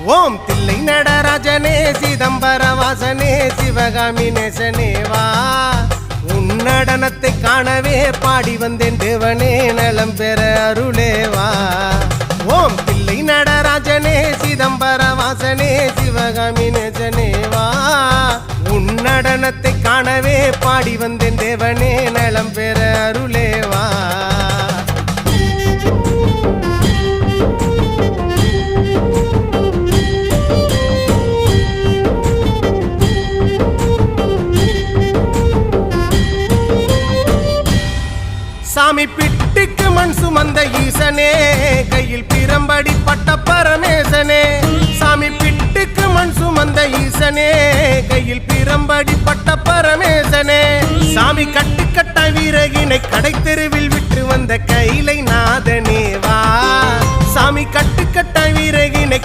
ஓம் தில்லை நடராஜனே சிதம்பர வாசனே சிவகாமி நேசனே வா உன் நடனத்தை காணவே பாடி வந்தேன் தேவனே நலம் பெற அருளே வா ஓம் தில்லை நடராஜனே சிதம்பர வாசனே சிவகாமி நேசனே வா உன் நடனத்தை காணவே பாடி வந்தேன் தேவனே நலம் பெற அருளே வா சாமி பிட்டுக்கு மண் சுமந்த ஈசனே கையில் பிரம்படி பட்ட பரமேசனே சாமி பிட்டுக்கு மண் சுமந்த ஈசனே கையில் பிரம்படி பட்ட பரமேசனே சாமி கட்டுக்கட்ட வீரகினை கடை தெருவில் விட்டு வந்த கைலை நாதனே வா சாமி கட்டுக்கட்ட வீரகினை